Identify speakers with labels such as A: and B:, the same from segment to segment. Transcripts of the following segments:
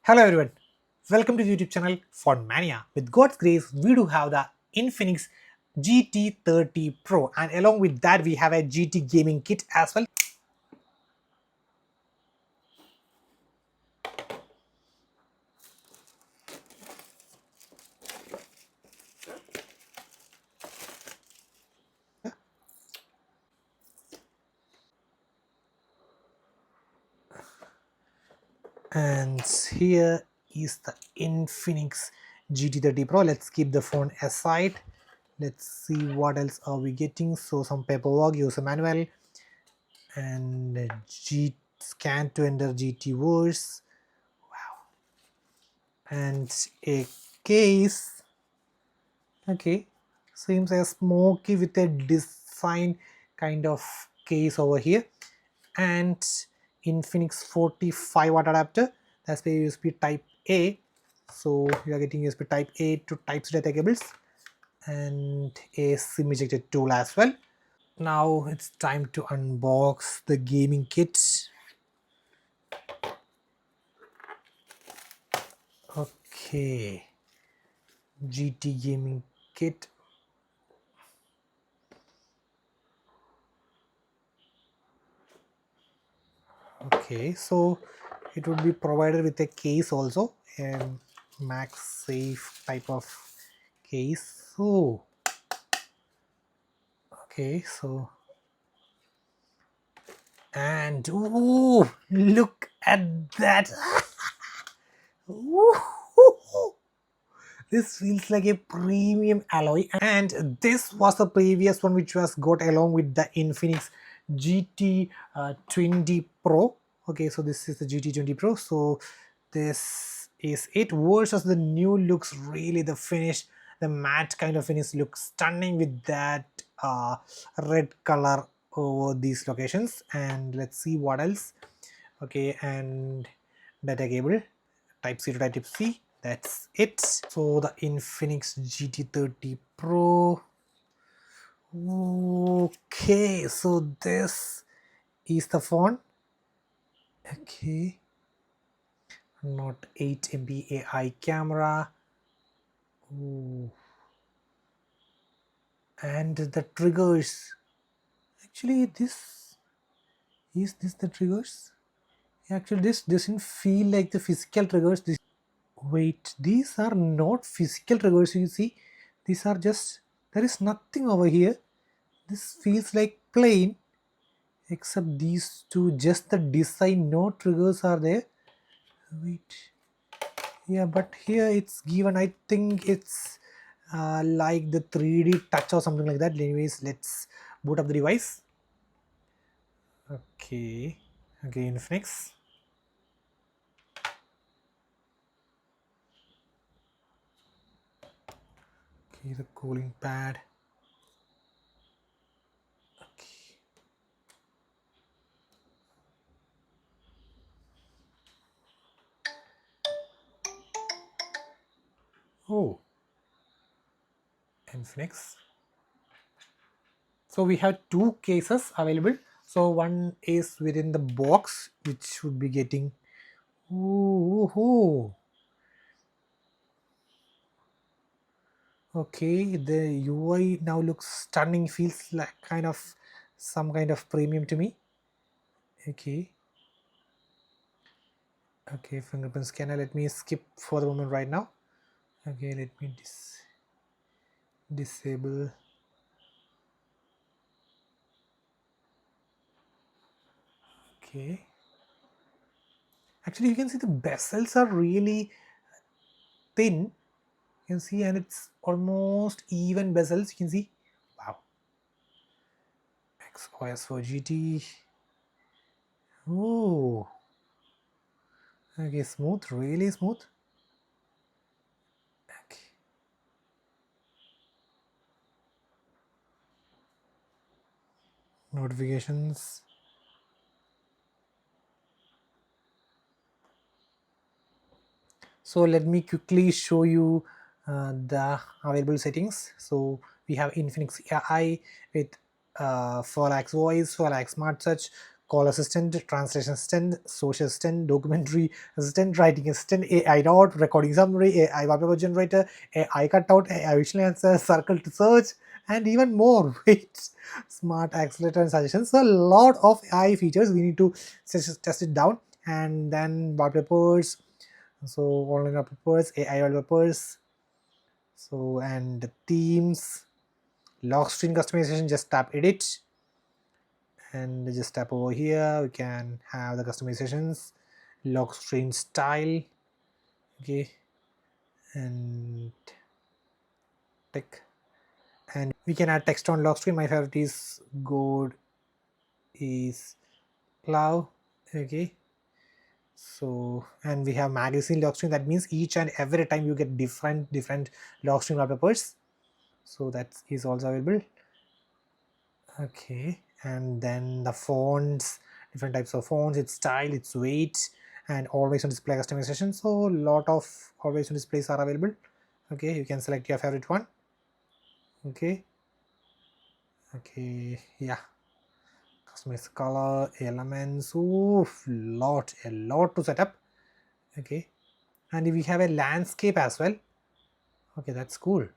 A: Hello everyone, welcome to the YouTube channel Phone Mania. With God's grace, we do have the Infinix GT30 Pro, and along with that we have a GT gaming kit as well. And here is the Infinix GT30 Pro. Let's keep the phone aside. Let's see what else are we getting. So some paperwork, user manual, and G scan to enter GT words, and a case. Okay, seems a smoky with a design kind of case over here, and Infinix 45-watt adapter. That's the USB Type A. So you are getting USB Type A to Type C data cables, and a SIM ejector tool as well. Now it's time to unbox the gaming kit. Okay, GT gaming kit. Okay, so it would be provided with a case also, a MagSafe type of case. So okay, so and ooh, look at that. Ooh, this feels like a premium alloy, and this was the previous one which was got along with the Infinix GT20 Pro. Okay, so this is the GT20 Pro. So this is it versus the new looks. Really, the finish, the matte kind of finish looks stunning with that red color over these locations. And let's see what else. Okay, and data cable, type C to type C. That's it. So the Infinix GT30 Pro. Okay, so this is the phone. Okay, not 8 MP AI camera. Ooh. And the triggers. Actually, this is this the triggers? Actually, this doesn't feel like the physical triggers. This, wait, these are not physical triggers. You see, these are just, there is nothing over here. This feels like plain, except these two, just the design, no triggers are there. Wait, yeah, but here it's given, I think it's like the 3D touch or something like that. Anyways, let's boot up the device. Okay, okay, Infinix. Okay, the cooling pad. Okay. Oh, Infinix. So we have two cases available. So one is within the box, which should be getting. Ooh, okay, the UI now looks stunning, feels like kind of some kind of premium to me. Okay, okay, fingerprint scanner. Let me skip for the moment right now. Okay, let me disable. Okay, actually, you can see the bezels are really thin. You can see, and it's almost even bezels. You can see. Wow. XOS for GT. Oh, okay, smooth, really smooth. Okay. Notifications. So let me quickly show you the available settings. So we have Infinix AI with 4 lakhs voice, 4 lakhs smart touch, call assistant, translation assistant, social assistant, documentary assistant, writing assistant, AI note, recording summary, AI wallpaper generator, AI cutout, AI visual answer, circle to search, and even more. Wait, smart accelerator and suggestions. So a lot of AI features. We need to test it down, and then wallpapers. So online wallpapers, AI wallpapers. So and themes, lock screen customization. Just tap edit and just tap over here. We can have the customizations, lock screen style, okay, and tick, and we can add text on lock screen. My favorite is gold is cloud, okay. So and we have magazine lock screen. That means each and every time you get different lock screen wallpapers. So that is also available. Okay, and then the fonts, different types of fonts, its style, its weight, and always on display customization. So a lot of always on displays are available. Okay, you can select your favorite one. Okay, okay, yeah, customize color, elements. Oof, a lot to set up. Okay, and we have a landscape as well. Okay, that's cool.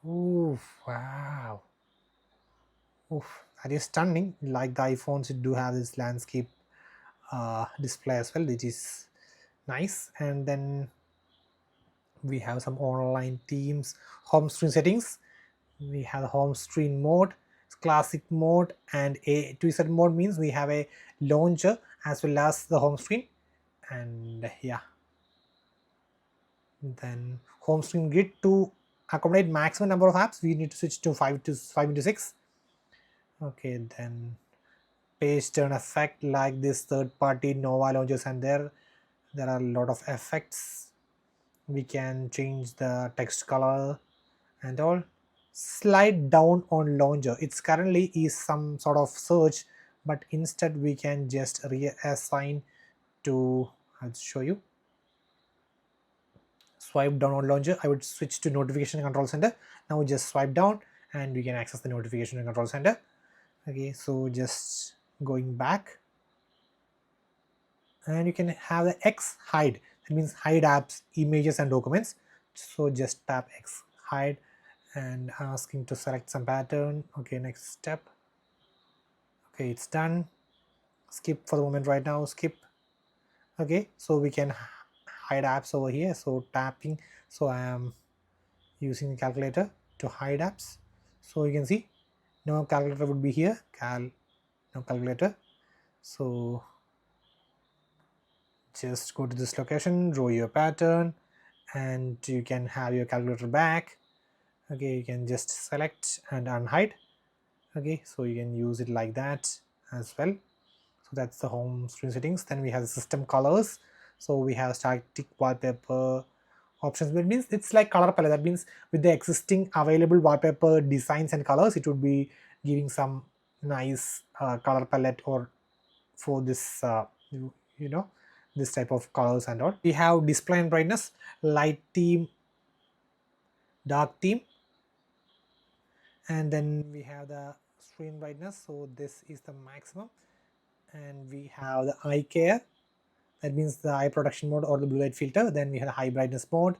A: Oof, wow. Oof, that is stunning. Like the iPhones, it do have this landscape display as well, which is nice. And then we have some online themes, home screen settings. We have the home screen mode, classic mode, and a twist mode means we have a launcher as well as the home screen. And yeah, then home screen grid to accommodate maximum number of apps. We need to switch to 5 into 6. Okay, then page turn effect like this third party Nova launchers, and there are a lot of effects. We can change the text color and all. Slide down on launcher, it's currently is some sort of search, but instead we can just reassign to, I'll show you. Swipe down on launcher, I would switch to notification control center. Now just swipe down and we can access the notification control center. Okay, so just going back, and you can have the X hide, that means hide apps, images and documents. So just tap X hide and asking to select some pattern. Okay, next step. Okay, it's done. Skip for the moment right now, skip. Okay, so we can hide apps over here. So tapping, so I am using the calculator to hide apps. So you can see no calculator would be here, no calculator. So just go to this location, draw your pattern, and you can have your calculator back. Okay, you can just select and unhide. Okay, so you can use it like that as well. So that's the home screen settings. Then we have the system colors. So we have static wallpaper options. That means it's like color palette. That means with the existing available wallpaper designs and colors, it would be giving some nice color palette or for this you know, this type of colors and all. We have display and brightness, light theme, dark theme, and then we have the screen brightness. So this is the maximum, and we have the eye care, that means the eye protection mode or the blue light filter. Then we have the high brightness mode.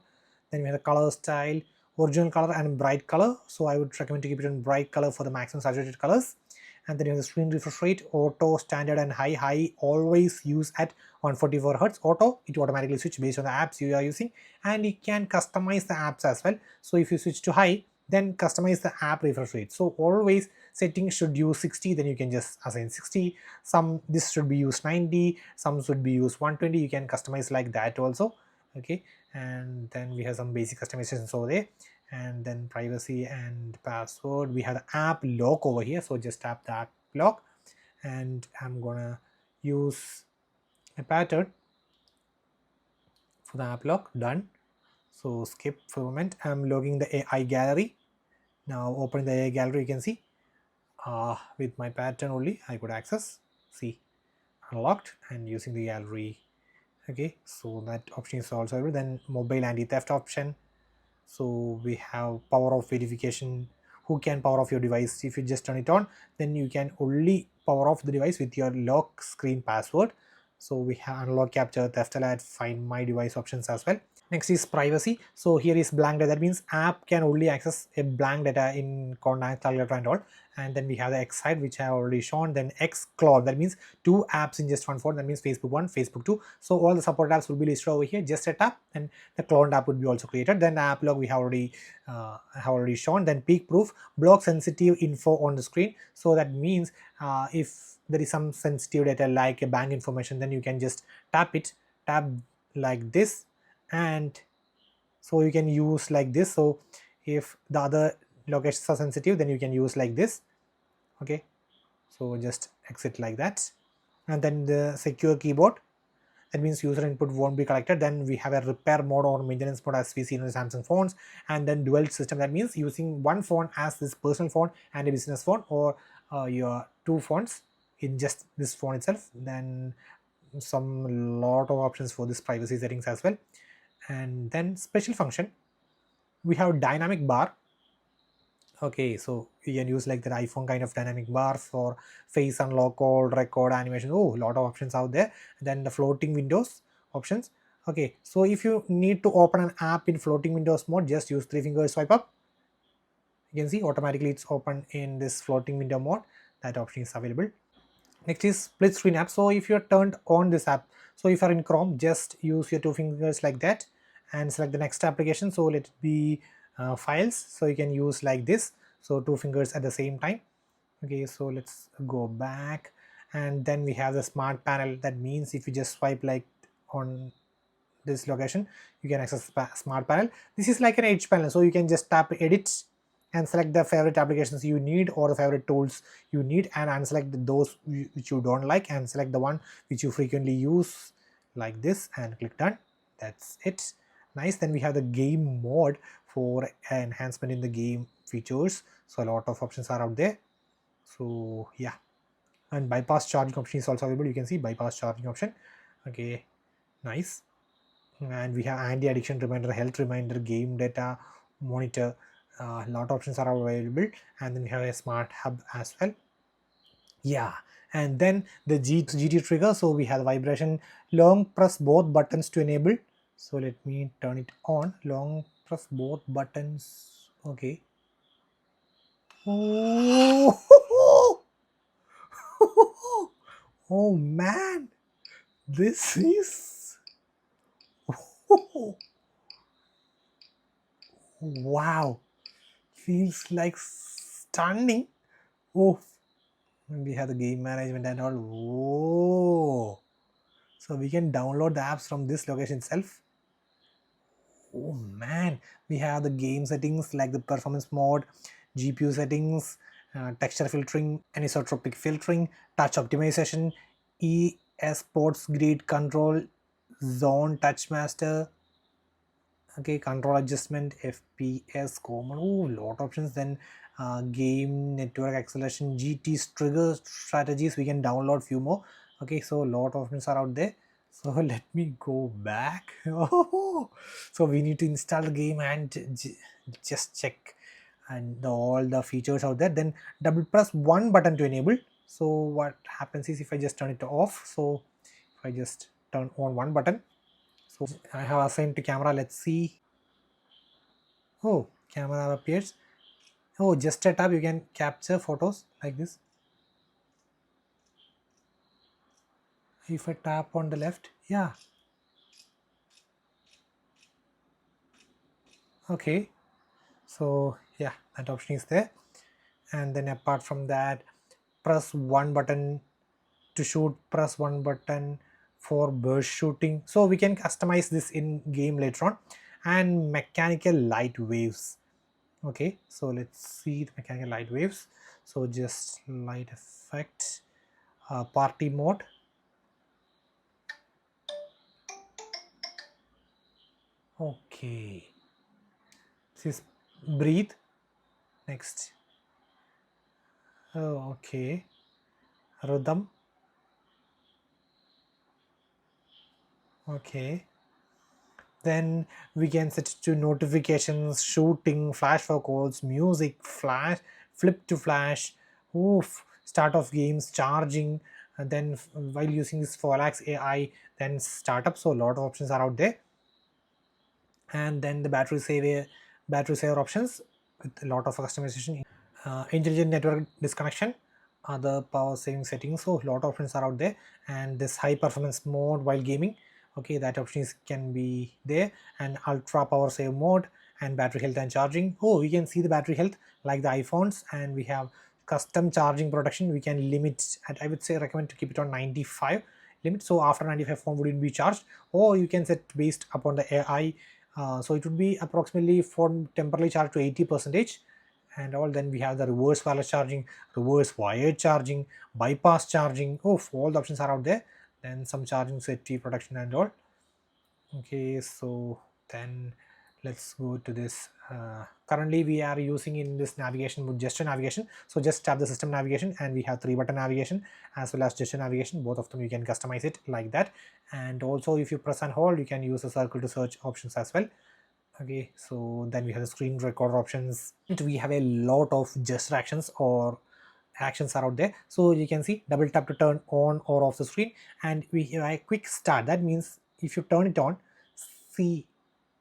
A: Then we have the color style, original color and bright color. So I would recommend to keep it on bright color for the maximum saturated colors. And then you have the screen refresh rate, auto, standard and high always use at 144 Hz. Auto, it automatically switch based on the apps you are using, and you can customize the apps as well. So if you switch to high, then customize the app refresh rate. So always settings should use 60, then you can just assign 60. Some this should be used 90, some should be used 120. You can customize like that also. Okay, and then we have some basic customizations over there. And then privacy and password, we have the app lock over here. So just tap the app lock, and I'm gonna use a pattern for the app lock. Done. So skip for a moment. I'm logging the AI gallery. Now open the AI gallery. You can see with my pattern only I could access. See, unlocked and using the gallery. Okay, so that option is also available. Then mobile anti-theft option. So we have power of verification, who can power off your device. If you just turn it on, then you can only power off the device with your lock screen password. So we have unlock, capture, theft alert, find my device options as well. Next is privacy. So here is blank data. That means app can only access a blank data in contact calculator and all. And then we have the X side, which I have already shown. Then X clone. That means two apps in just one phone. That means Facebook 1, Facebook 2. So all the support apps will be listed over here. Just a tap, and the cloned app would be also created. Then the app log we have already shown. Then peak proof, block sensitive info on the screen. So that means if there is some sensitive data like a bank information, then you can just tap like this, and so you can use like this. So if the other locations are sensitive, then you can use like this. Okay, so just exit like that. And then the secure keyboard, that means user input won't be collected. Then we have a repair mode or maintenance mode as we see in the Samsung phones. And then dual system, that means using one phone as this personal phone and a business phone, or your two phones in just this phone itself. Then some lot of options for this privacy settings as well. And then special function, we have dynamic bar. Okay, so you can use like the iPhone kind of dynamic bar for face unlock, call, record, animation. Oh, a lot of options out there. Then the floating windows options. Okay, so if you need to open an app in floating windows mode, just use three finger swipe up. You can see automatically it's open in this floating window mode. That option is available. Next is split screen app. So if you're turned on this app, so if you're in Chrome, just use your two fingers like that and select the next application. So let it be files. So you can use like this, so two fingers at the same time. Okay, so let's go back, and then we have the smart panel. That means if you just swipe like on this location, you can access smart panel. This is like an edge panel, so you can just tap edit and select the favorite applications you need or the favorite tools you need, and unselect those which you don't like and select the one which you frequently use like this and click done. That's it. Nice. Then we have the game mode for enhancement in the game features. So a lot of options are out there. So yeah, and bypass charging option is also available. You can see bypass charging option. Okay, nice. And we have anti-addiction reminder, health reminder, game data monitor. A lot of options are available. And then we have a smart hub as well. Yeah, and then the GT trigger. So we have vibration. Long press both buttons to enable. So let me turn it on. Long press both buttons. Okay. Oh, oh man, this is wow, feels like stunning. Oh, and we have the game management and all. Oh, so we can download the apps from this location itself. Oh man, we have the game settings like the performance mode, GPU settings, texture filtering, anisotropic filtering, touch optimization, sports grid control, zone touch master. Okay, control adjustment, FPS, common. Oh, lot of options. Then game network acceleration, GT's trigger strategies. We can download few more. Okay, so a lot of options are out there. So let me go back. Oh, so we need to install the game and just check and all the features out there. Then double press one button to enable. So what happens is if I just turn it off, so if I just turn on one button, so I have assigned to camera. Let's see. Oh, camera appears. Oh, just a tap you can capture photos like this. If I tap on the left, yeah. Okay, so yeah, that option is there. And then apart from that, press one button to shoot, press one button for burst shooting. So we can customize this in game later on. And mechanical light waves. Okay, so let's see the mechanical light waves. So just light effect, party mode. Okay, this is breathe. Next. Oh, okay, rhythm. Okay, Then we can set it to notifications, shooting, flash for calls, music, flash, flip to flash, oof, start of games, charging, and then while using this Folax AI, then startup. So a lot of options are out there. And then the battery saver options with a lot of customization. Intelligent network disconnection, other power saving settings, so a lot of options are out there. And this high performance mode while gaming, okay, that options can be there. And ultra power save mode, and battery health and charging. Oh, we can see the battery health like the iPhones. And we have custom charging protection. We can limit, and I would say recommend to keep it on 95 limit, so after 95 phone wouldn't be charged. Or you can set based upon the AI, so it would be approximately for temporarily charged to 80 percentage and all. Then we have the reverse wireless charging, reverse wired charging, bypass charging. Oh, all the options are out there. Then some charging safety protection and all. Okay, so then let's go to this. Currently we are using in this navigation with gesture navigation, so just tap the system navigation, and we have 3 button navigation as well as gesture navigation. Both of them you can customize it like that. And also if you press and hold, you can use the circle to search options as well. Okay, so then we have the screen recorder options. We have a lot of gesture actions or actions are out there. So you can see double tap to turn on or off the screen, and we have a quick start. That means if you turn it on, see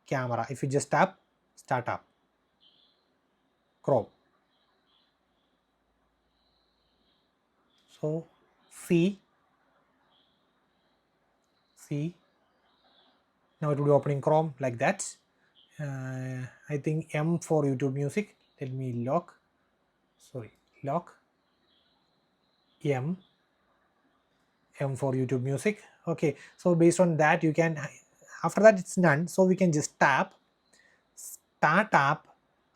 A: camera. If you just tap start up, Chrome. So see now it will be opening Chrome like that. I think M for YouTube Music. Let me lock. Sorry, lock M for YouTube Music. Okay, so based on that you can, after that it's done, so we can just tap start app,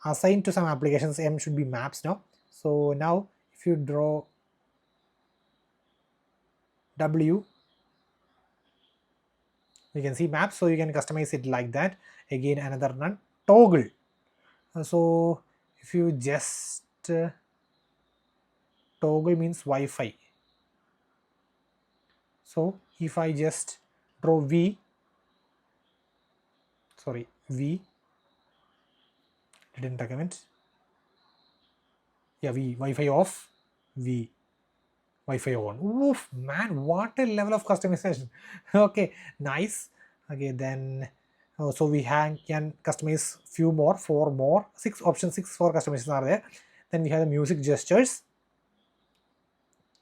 A: assign to some applications. M should be maps now. So now if you draw W, you can see maps, so you can customize it like that. Again another none, toggle. So if you just toggle means Wi-Fi. So if I just draw V, sorry, V, didn't recommend, yeah, V, Wi-Fi off, V, Wi-Fi on. Oof, man, what a level of customization. Okay, nice. Okay, then so we can customize few more, 4 more, 6 options, 6 for customization are there. Then we have the music gestures.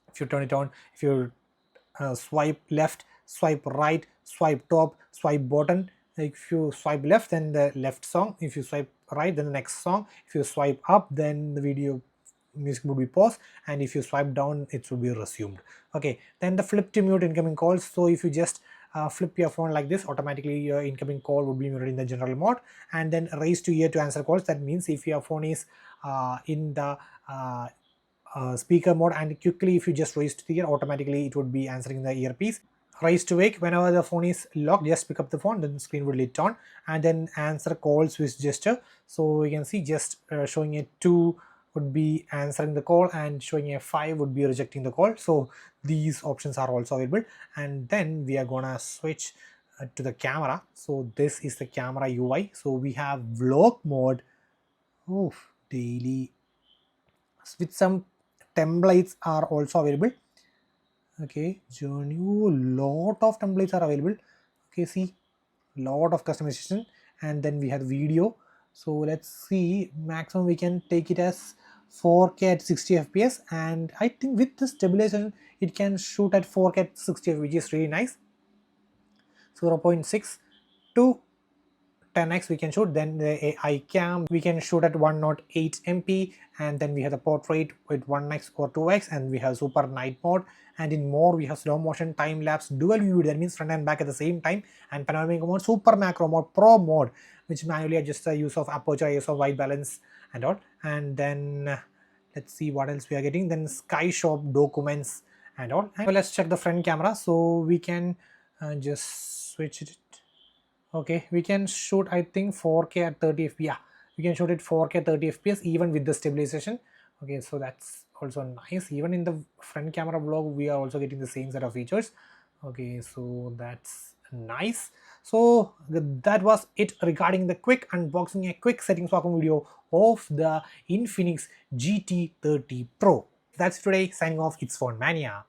A: If you turn it on, if you swipe left, swipe right, swipe top, swipe bottom. If you swipe left, then the left song. If you swipe right, then the next song. If you swipe up, then the video music would be paused, and if you swipe down, it will be resumed. Okay, then the flip to mute incoming calls. So if you just flip your phone like this, automatically your incoming call would be muted in the general mode. And then raise to ear to answer calls. That means if your phone is in the speaker mode, and quickly if you just raise to the ear, automatically it would be answering the earpiece. Raise to wake, whenever the phone is locked, just pick up the phone, then the screen will lit on. And then answer calls with gesture. So you can see just showing a 2 would be answering the call, and showing a 5 would be rejecting the call. So these options are also available. And then we are gonna switch to the camera. So this is the camera UI. So we have vlog mode, daily, with some templates are also available. Okay, journey, lot of templates are available. Okay, see, lot of customization. And then we have video. So let's see, maximum we can take it as 4K at 60 fps, and I think with the stabilization it can shoot at 4K at 60 fps, which is really nice. 0.6 to 10x we can shoot. Then the AI cam, we can shoot at 108 MP. And then we have the portrait with 1x or 2x, and we have super night mode. And in more we have slow motion, time lapse, dual view, that means front and back at the same time. And panoramic mode, super macro mode, pro mode, which manually adjusts the use of aperture, use of white balance and all. And then let's see what else we are getting. Then sky shop, documents and all. And let's check the front camera. So we can just switch it. Okay, we can shoot, I think, 4K at 30 fps. Yeah, we can shoot it 4K 30 fps even with the stabilization. Okay, so that's also nice. Even in the front camera vlog we are also getting the same set of features. Okay, so that's nice. So that was it regarding the quick unboxing, a quick settings walkthrough video of the Infinix GT30 Pro. That's today. Signing off. It's Phone Mania.